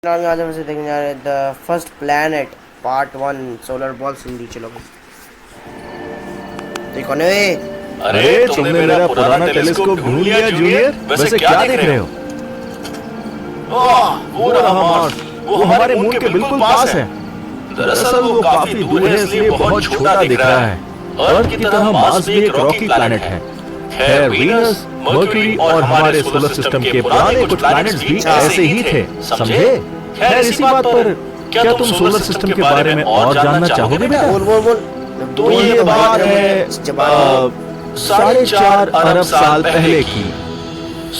आज हम देखने जा रहे हैं the first planet part 1 solar balls Hindi. चलो देखो ने। अरे तुमने मेरा पुराना टेलीस्कोप ढूंढ लिया जूनियर। वैसे क्या देख रहे हो? वो रहा मार्स। वो हमारे मून के बिल्कुल पास है। दरअसल वो काफी दूर है इसलिए बहुत छोटा दिख रहा है। अर्थ की तरह मार्स भी एक रॉकी प्लैनेट है। खैर वीनस, मर्क्यूरी और हमारे सोलर सिस्टम के पुराने कुछ प्लैनेट्स भी ऐसे ही थे, समझे? खैर इसी बात पर क्या तुम सोलर सिस्टम के बारे में और जानना चाहोगे बेटा? बोल। तो ये बात है 4.5 अरब साल पहले की।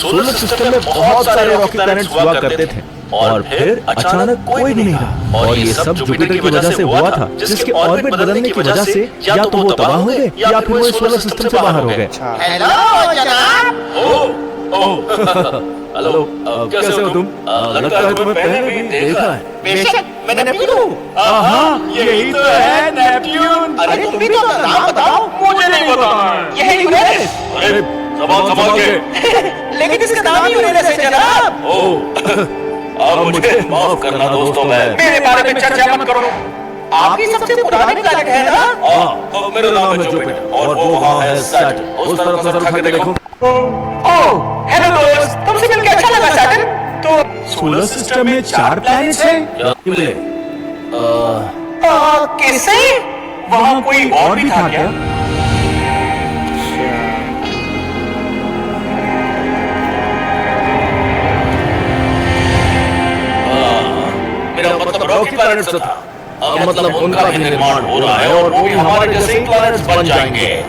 सोलर सिस्टम में बहुत सारे रॉकी प्लैनेट्स हुआ करते थे और फिर अचानक कोई भी नहीं रहा। और ये सब जुपिटर की वजह से हुआ था, जिसके ऑर्बिट बदलने की वजह से या तो वो तबाह हो गए या फिर वो सोलर सिस्टम से बाहर हो गए। हेलो जनाब। हेलो, कैसे हो तुम? लगता है तुम्हें पहले भी देखा है। बेशक, मैं नेपच्यून हूँ। हाँ, यही तो है नेपच्यून। अरे तुम भी तो अपना नाम बताओ। मुझे नहीं पता। यह है यूरेनस। अरे संभाल के। लेकिन इसका नाम ही यूरेनस है जनाब। अब मुझे माफ करना दोस्तों, मेरे बारे में चर्चा मत करो। आपकी सबसे पुरानी प्लैनेट है ना? मेरा नाम है जुपिटर और वो वहाँ है सैटर्न। उस तरफ नजर उठा के देखो। हेलो दोस्त, तुमसे मिलकर अच्छा लगा सैटर्न। तो सोलर सिस्टम में 4 प्लैनेट्स हैं। कैसे? वहाँ कोई और भी था क्या? मेरा मतलब रॉकी प्लैनेट्स था। मतलब उनका भी निर्माण हो रहा है और वो भी हमारे जैसे ही प्लैनेट्स बन जाएंगे।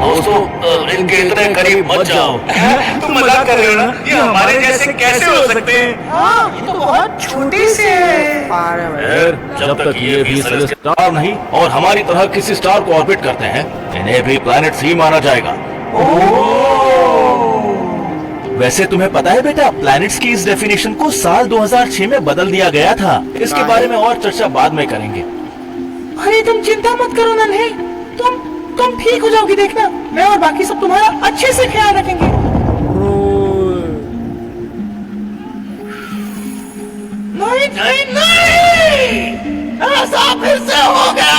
दोस्तों, इनके इतने करीब मत जाओ। तुम मजाक कर रहे हो ना? ये हमारे जैसे कैसे हो सकते हैं? हाँ, ये तो बहुत छोटे से हैं। जब तक ये भी सेलेस्टियल स्टार नहीं और हमारी तरह किसी स्टार को ऑर्बिट करते हैं, इन्हें भी प्लैनेट्स ही माना जाएगा। वैसे तुम्हें पता है बेटा, प्लैनेट्स की इस डेफिनेशन को साल 2006 में बदल दिया गया था। इसके बारे में और चर्चा बाद में करेंगे। अरे तुम चिंता मत करो नन्हे, तुम ठीक हो जाओगी, देखना। मैं और बाकी सब तुम्हारा अच्छे से ख्याल रखेंगे। नहीं, ऐसा फिर से हो गया।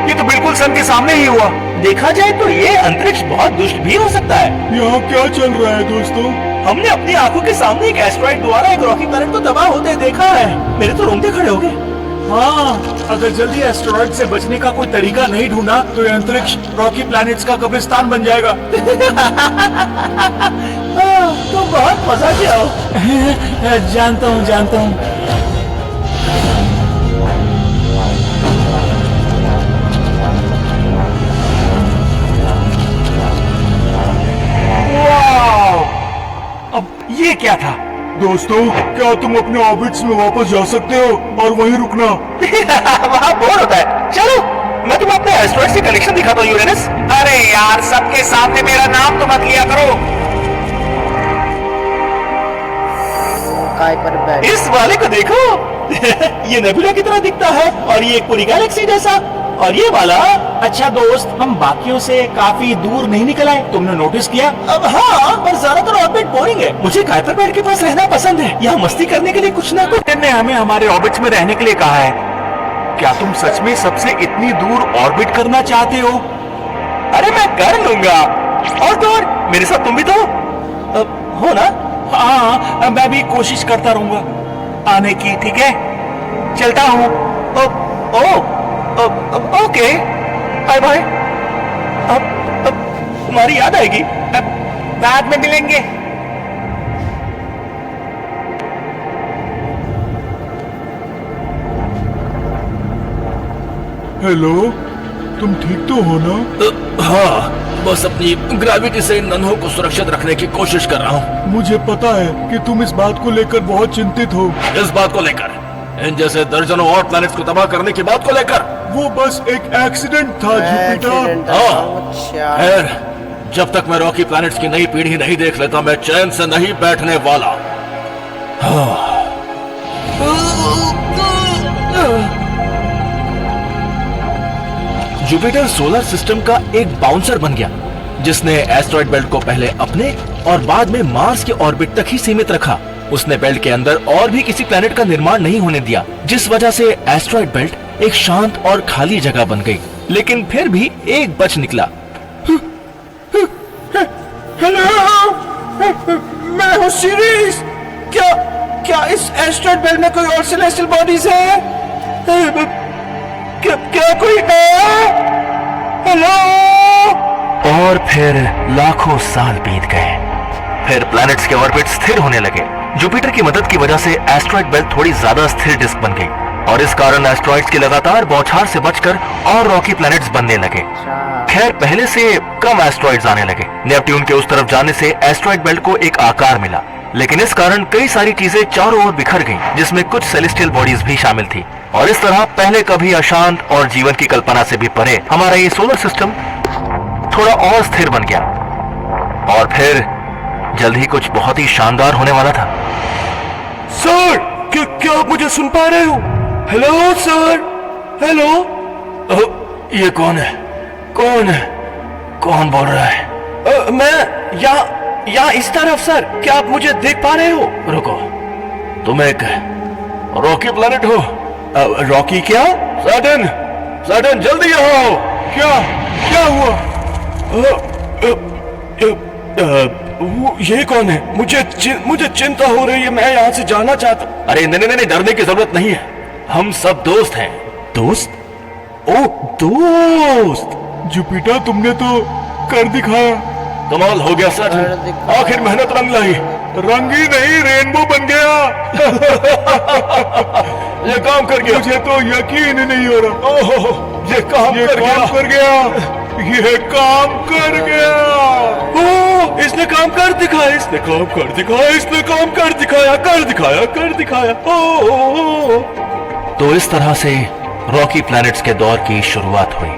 ये तो बिल्कुल सन के सामने ही हुआ। देखा जाए तो ये अंतरिक्ष बहुत दुष्ट भी हो सकता है। यहाँ क्या चल रहा है दोस्तों? हमने अपनी आंखों के सामने एक एस्टेरॉइड द्वारा एक रॉकी प्लैनेट को तबाह होते देखा है। मेरे तो रोंगटे खड़े हो गए। हाँ, अगर जल्दी एस्टेरॉइड से बचने का कोई तरीका नहीं ढूंढा तो ये अंतरिक्ष रॉकी प्लैनेट्स का कब्रिस्तान बन जाएगा। तो बहुत मजा किया हो। जानता हूँ। अब ये क्या था? दोस्तों, क्या तुम अपने ऑर्बिट्स में वापस जा सकते हो और वहीं रुकना? वहाँ बोर होता है। चलो, मैं तुम्हें अपने एस्टेरॉइड से कलेक्शन दिखाता हूँ यूरेनस। अरे यार, सबके सामने मेरा नाम तो मत लिया करो। इस वाले को देखो। ये नेबुला की तरह दिखता है और ये एक पूरी गैलेक्सी जैसा। और ये वाला। अच्छा दोस्त, हम बाकियों से काफी दूर नहीं निकल आए, तुमने नोटिस किया? अब हाँ, पर ज्यादातर ऑर्बिट बोरिंग है। मुझे काइपर बेड के पास रहना पसंद है। यहाँ मस्ती करने के लिए कुछ ना कुछ। ने हमें हमारे ऑर्बिट्स में रहने के लिए कहा है। क्या तुम सच में सबसे इतनी दूर ऑर्बिट करना चाहते हो? अरे मैं कर लूंगा। और तो और, मेरे साथ तुम भी तो हो ना? हाँ, मैं भी कोशिश करता रहूंगा आने की। ठीक है, चलता हूँ। Okay, bye bye. अब तुम्हारी याद आएगी। बाद में मिलेंगे। हेलो, तुम ठीक तो हो ना? हाँ, बस अपनी ग्रेविटी से नन्हों को सुरक्षित रखने की कोशिश कर रहा हूँ। मुझे पता है कि तुम इस बात को लेकर बहुत चिंतित हो। इस बात को लेकर, इन जैसे दर्जनों और प्लैनेट्स को तबाह करने की बात को लेकर। वो बस एक एक्सीडेंट था जुपिटर। खैर, जब तक मैं रॉकी प्लैनेट्स की नई पीढ़ी नहीं देख लेता, मैं चैन से नहीं बैठने वाला। जुपिटर सोलर सिस्टम का एक बाउंसर बन गया। जिसने एस्ट्रॉइड बेल्ट को पहले अपने और बाद में मार्स के ऑर्बिट तक ही सीमित रखा। उसने बेल्ट के अंदर और भी किसी प्लेनेट का निर्माण नहीं होने दिया, जिस वजह से एस्ट्रॉइड बेल्ट एक शांत और खाली जगह बन गई। लेकिन फिर भी एक बच निकला। हेलो, मैं हूँ सीरीज। क्या इस एस्ट्रॉइड बेल्ट में कोई और सेलेस्टियल बॉडीज है? क्या कोई है? हेलो। और फिर लाखों साल बीत गए। फिर प्लैनेट्स के ऑर्बिट स्थिर होने लगे। जुपिटर की मदद की वजह से एस्ट्रॉइड बेल्ट थोड़ी ज्यादा स्थिर डिस्क बन गई और इस कारण एस्ट्रॉइड्स की लगातार बौछार से बचकर और रॉकी प्लैनेट्स बनने लगे। खैर, पहले से कम एस्ट्रॉइड्स आने लगे। नेपट्यून के उस तरफ जाने से एस्ट्रॉइड बेल्ट को एक आकार मिला, लेकिन इस कारण कई सारी चीजें चारों ओर बिखर गईं, जिसमें कुछ सेलेस्टियल बॉडीज भी शामिल थी। और इस तरह पहले कभी अशांत और जीवन की कल्पना से भी परे हमारा ये सोलर सिस्टम थोड़ा और स्थिर बन गया। और फिर जल्द ही कुछ बहुत ही शानदार होने वाला था। सर, क्या आप मुझे सुन पा रहे हो? Hello sir, hello. ये कौन है? कौन बोल रहा है? मैं यहाँ इस तरफ सर। क्या आप मुझे देख पा रहे हो? रुको, तुम एक रॉकी प्लैनेट हो? रॉकी क्या? सैटर्न जल्दी आओ। क्या हुआ? ये कौन है? मुझे चिंता हो रही है। मैं यहाँ से जाना चाहता। अरे नहीं, डरने की जरूरत नहीं है। हम सब दोस्त हैं। दोस्त? ओ दोस्त, जुपिटर तुमने तो कर दिखाया। कमाल हो गया सर, आखिर मेहनत रंग लाई। रंगी नहीं, रेनबो बन गया। ये काम कर गया। मुझे तो यकीन ही नहीं हो रहा। ओह, ये काम कर गया। ओह, इसने काम कर दिखाया। ओह। तो इस तरह से रॉकी प्लैनेट्स के दौर की शुरुआत हुई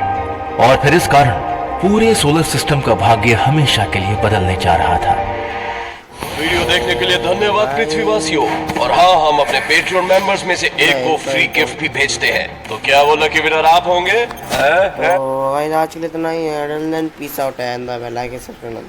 और फिर इस कारण पूरे सोलर सिस्टम का भाग्य हमेशा के लिए बदलने जा रहा था। वीडियो देखने के लिए धन्यवाद पृथ्वीवासियों। और हाँ, हम अपने पेट्रियन मेंबर्स में से एक को फ्री गिफ्ट भी भेजते हैं। तो क्या वो लकी विनर आप होंगे? तो आज के लिए इतना ही है। And then peace out and the bell icon subscribe.